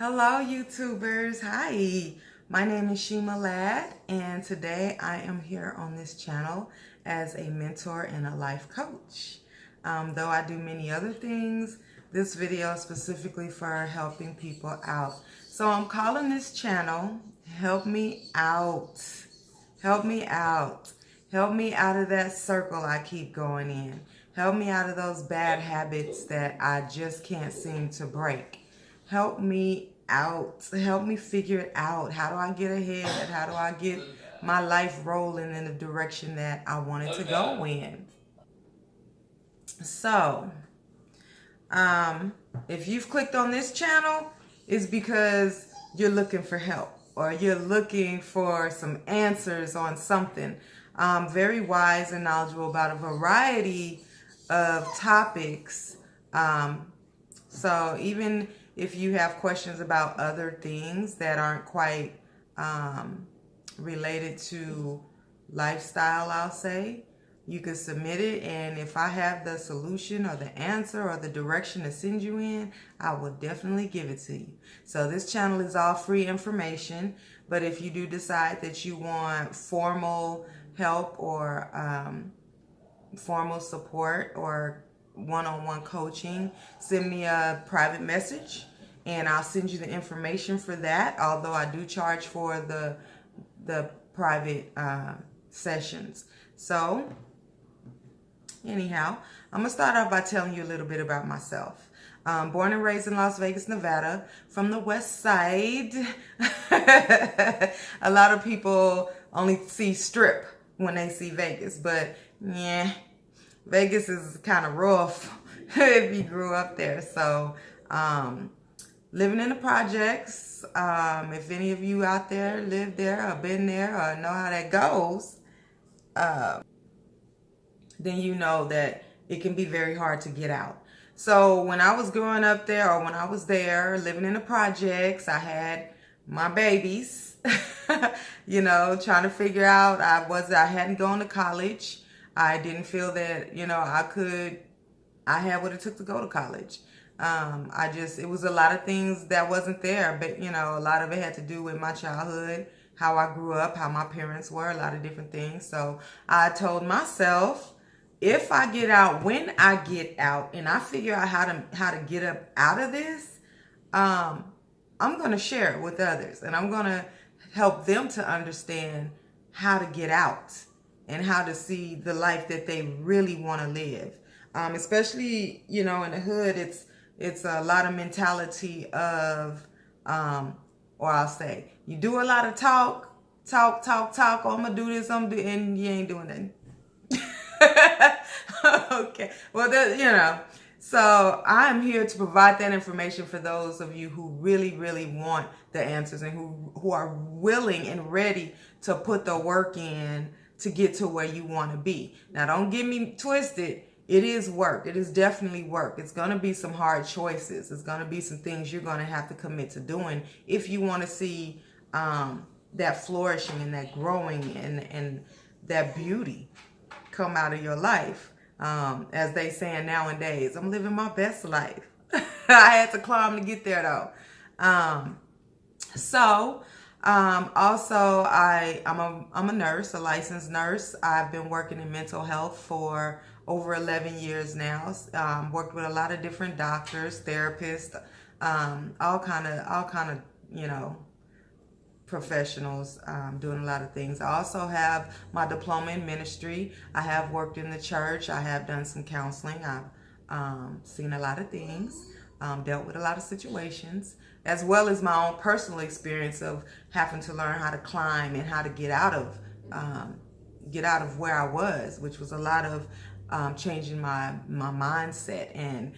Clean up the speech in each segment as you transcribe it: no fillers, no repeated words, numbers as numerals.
Hello, YouTubers. Hi, my name is Shima Ladd, and today I am here on this channel as a mentor and a life coach. Though I do many other things, this video is specifically for helping people out. So I'm calling this channel Help Me Out. Help me out. Help me out of that circle I keep going in. Help me out of those bad habits that I just can't seem to break. Help me out. Help me figure it out. How do I get ahead? How do I get my life rolling in the direction that I want it to go in? So, if you've clicked on this channel, it's because you're looking for help or you're looking for some answers on something. Very wise and knowledgeable about a variety of topics. So even if you have questions about other things that aren't quite related to lifestyle, I'll say, you can submit it, and if I have the solution or the answer or the direction to send you in, I will definitely give it to you. So this channel is all free information, but if you do decide that you want formal help or formal support or one-on-one coaching, send me a private message and I'll send you the information for that, although I do charge for the private sessions. So anyhow, I'm gonna start off by telling you a little bit about myself. Born and raised in Las Vegas, Nevada, from the west side. A lot of people only see Strip when they see Vegas, but yeah, Vegas is kind of rough if you grew up there. So living in the projects, if any of you out there live there or been there or know how that goes, then you know that it can be very hard to get out. So when I was growing up there, or when I was there living in the projects, I had my babies, trying to figure out, I hadn't gone to college. I didn't feel that, I had what it took to go to college. It was a lot of things that wasn't there, but, a lot of it had to do with my childhood, how I grew up, how my parents were, a lot of different things. So I told myself, if I get out, when I get out and I figure out how to get up out of this, I'm going to share it with others, and I'm going to help them to understand how to get out and how to see the life that they really want to live. Especially, in the hood, it's a lot of mentality of, or I'll say, you do a lot of talk, oh, I'm going to do this, and you ain't doing nothing. Okay. Well, so I'm here to provide that information for those of you who really, really want the answers and who are willing and ready to put the work in to get to where you want to be. Now, don't get me twisted. It is work. It is definitely work. It's going to be some hard choices. It's going to be some things you're going to have to commit to doing if you want to see that flourishing and that growing and that beauty come out of your life. As they saying nowadays, I'm living my best life. I had to climb to get there though. Also I'm a nurse, a licensed nurse. I've been working in mental health for over 11 years now. Worked with a lot of different doctors, therapists, all kind of, professionals, doing a lot of things. I also have my diploma in ministry. I have worked in the church. I have done some counseling. I've seen a lot of things, dealt with a lot of situations, as well as my own personal experience of having to learn how to climb and how to get out of where I was, which was a lot of changing my mindset and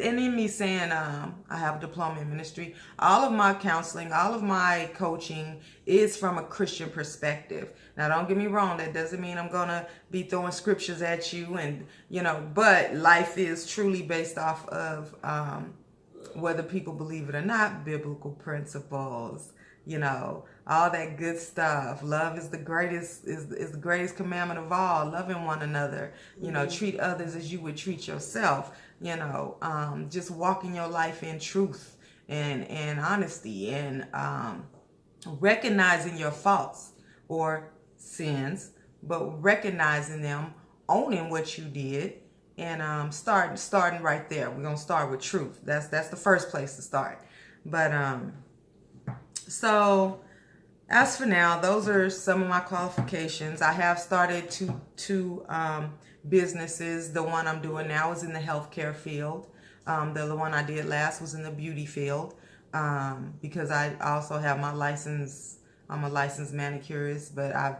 in me saying I have a diploma in ministry, all of my counseling, all of my coaching is from a Christian perspective. Now, don't get me wrong, that doesn't mean I'm going to be throwing scriptures at you but life is truly based off of, whether people believe it or not, biblical principles. all that good stuff. Love is the greatest is the greatest commandment of all. Loving one another, treat others as you would treat yourself. Just walking your life in truth and honesty, and recognizing your faults or sins, but recognizing them, owning what you did, and starting right there. We're gonna start with truth. That's the first place to start. But so as for now, those are some of my qualifications. I have started two businesses. The one I'm doing now is in the healthcare field. The one I did last was in the beauty field, because I also have my license. I'm a licensed manicurist, but I've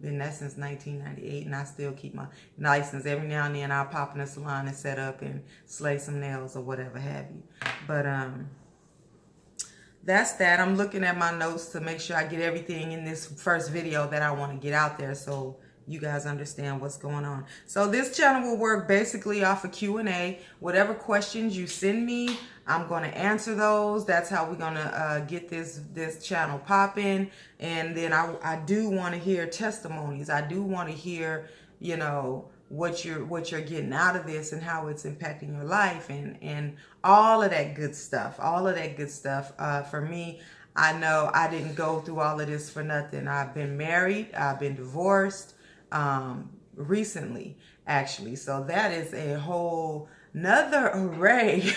been that since 1998, and I still keep my license. Every now and then I'll pop in a salon and set up and slay some nails or whatever have you. But that's that. I'm looking at my notes to make sure I get everything in this first video that I want to get out there, so you guys understand what's going on. So this channel will work basically off of Q&A. Whatever questions you send me, I'm going to answer those. That's how we're going to get this channel popping. And then I do want to hear testimonies. I do want to hear, what you're getting out of this and how it's impacting your life, and all of that good stuff. For me, I know I didn't go through all of this for nothing. I've been married, I've been divorced recently, actually. So that is a whole nother array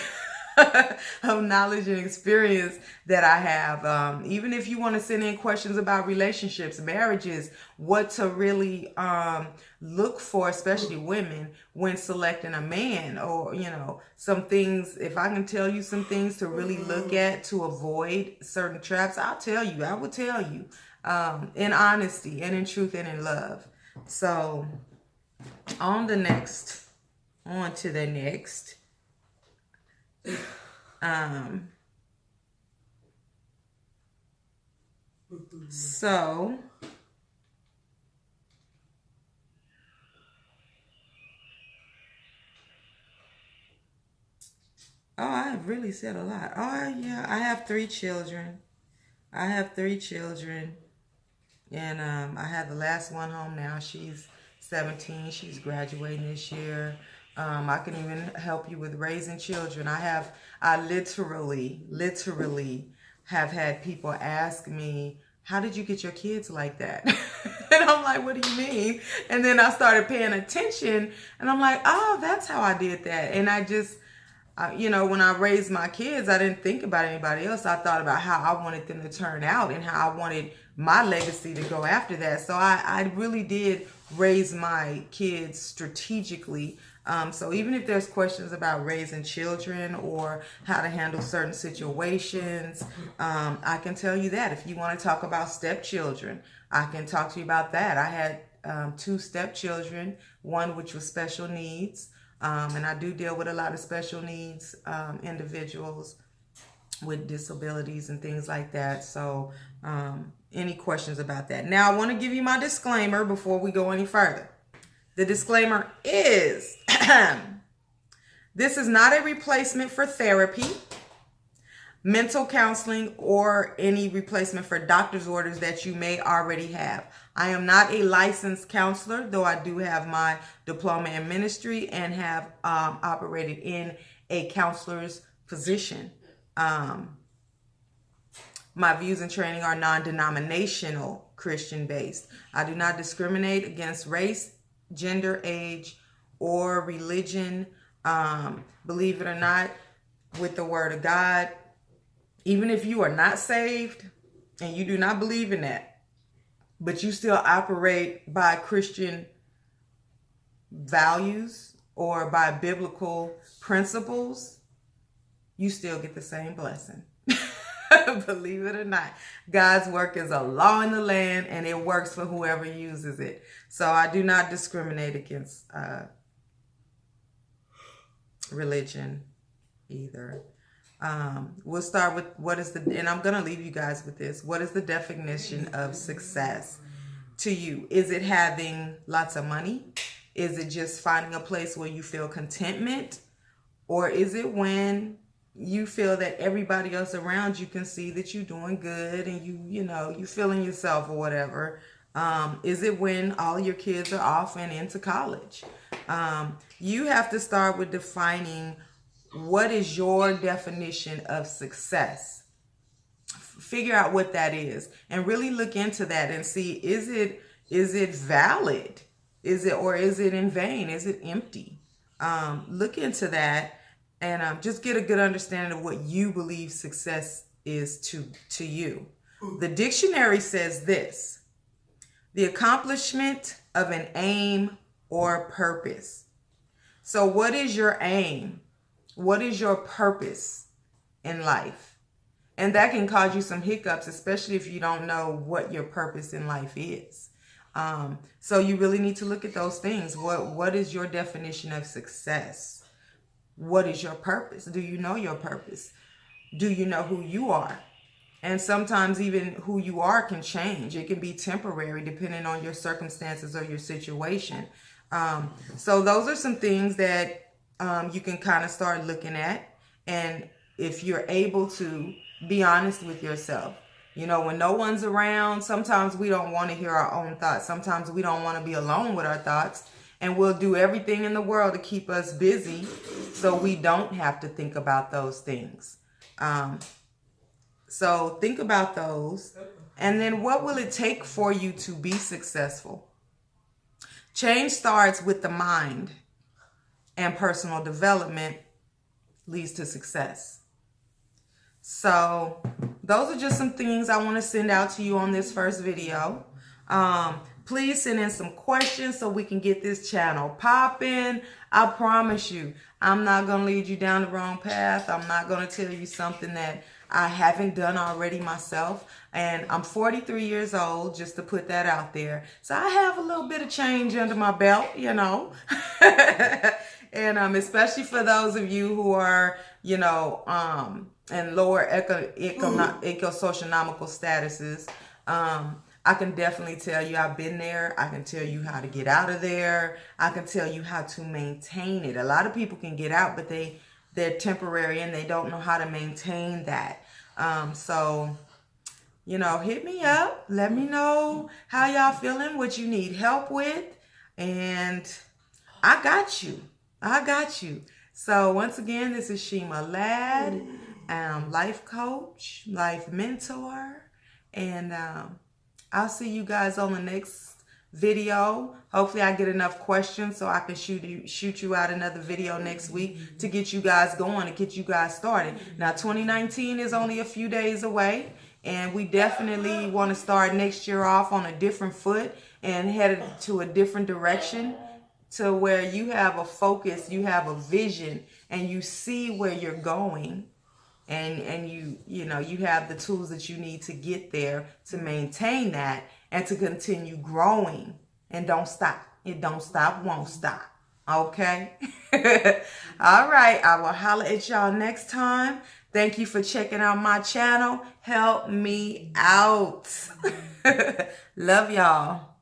of knowledge and experience that I have. Even if you want to send in questions about relationships, marriages, what to really look for, especially women, when selecting a man, or some things. If I can tell you some things to really look at to avoid certain traps, I will tell you in honesty and in truth and in love. So on to the next. So I have really said a lot. Oh yeah, I have 3 children. And I have the last one home now. She's 17. She's graduating this year. I can even help you with raising children. I literally have had people ask me, how did you get your kids like that? And I'm like, what do you mean? And then I started paying attention, and I'm like, oh, that's how I did that. And I just, when I raised my kids, I didn't think about anybody else. I thought about how I wanted them to turn out and how I wanted my legacy to go after that. So I really did raise my kids strategically. So even if there's questions about raising children or how to handle certain situations, I can tell you that. If you want to talk about stepchildren, I can talk to you about that. I had 2 stepchildren, one which was special needs. And I do deal with a lot of special needs individuals with disabilities and things like that. So any questions about that? Now, I want to give you my disclaimer before we go any further. The disclaimer is this is not a replacement for therapy, mental counseling, or any replacement for doctor's orders that you may already have. I am not a licensed counselor, though I do have my diploma in ministry and have operated in a counselor's position. My views and training are non-denominational, Christian-based. I do not discriminate against race, gender, age, or religion. Believe it or not, with the word of God, even if you are not saved and you do not believe in that, but you still operate by Christian values or by biblical principles, you still get the same blessing. Believe it or not, God's work is a law in the land, and it works for whoever uses it. So I do not discriminate against religion either. We'll start with and I'm going to leave you guys with this. What is the definition of success to you? Is it having lots of money? Is it just finding a place where you feel contentment? Or is it when you feel that everybody else around you can see that you're doing good and you feeling yourself or whatever? Is it when all your kids are off and into college? You have to start with defining what is your definition of success. Figure out what that is and really look into that and see, is it valid? Is it in vain? Is it empty? Look into that and just get a good understanding of what you believe success is to you. The dictionary says this: the accomplishment of an aim or purpose. So what is your aim? What is your purpose in life? And that can cause you some hiccups, especially if you don't know what your purpose in life is. So you really need to look at those things. What is your definition of success? What is your purpose? Do you know your purpose? Do you know who you are? And sometimes even who you are can change. It can be temporary depending on your circumstances or your situation. So those are some things that you can kind of start looking at. And if you're able to be honest with yourself, when no one's around, sometimes we don't want to hear our own thoughts. Sometimes we don't want to be alone with our thoughts. And we'll do everything in the world to keep us busy so we don't have to think about those things. So think about those. And then what will it take for you to be successful? Change starts with the mind, and personal development leads to success. So those are just some things I want to send out to you on this first video. Please send in some questions so we can get this channel popping. I promise you, I'm not going to lead you down the wrong path. I'm not going to tell you something that I haven't done already myself. And I'm 43 years old, just to put that out there. So I have a little bit of change under my belt, And especially for those of you who are, and lower eco-socioeconomical statuses, I can definitely tell you I've been there. I can tell you how to get out of there. I can tell you how to maintain it. A lot of people can get out, but they're temporary and they don't know how to maintain that. So, hit me up. Let me know how y'all feeling, what you need help with. And I got you. So once again, this is Shima Ladd, life coach, life mentor, and I'll see you guys on the next video. Hopefully I get enough questions so I can shoot you out another video next week to get you guys going, to get you guys started. Now 2019 is only a few days away, and we definitely want to start next year off on a different foot and headed to a different direction, to where you have a focus, you have a vision, and you see where you're going, and you have the tools that you need to get there, to maintain that and to continue growing, and don't stop. It don't stop, won't stop. Okay? All right, I will holler at y'all next time. Thank you for checking out my channel. Help me out. Love y'all.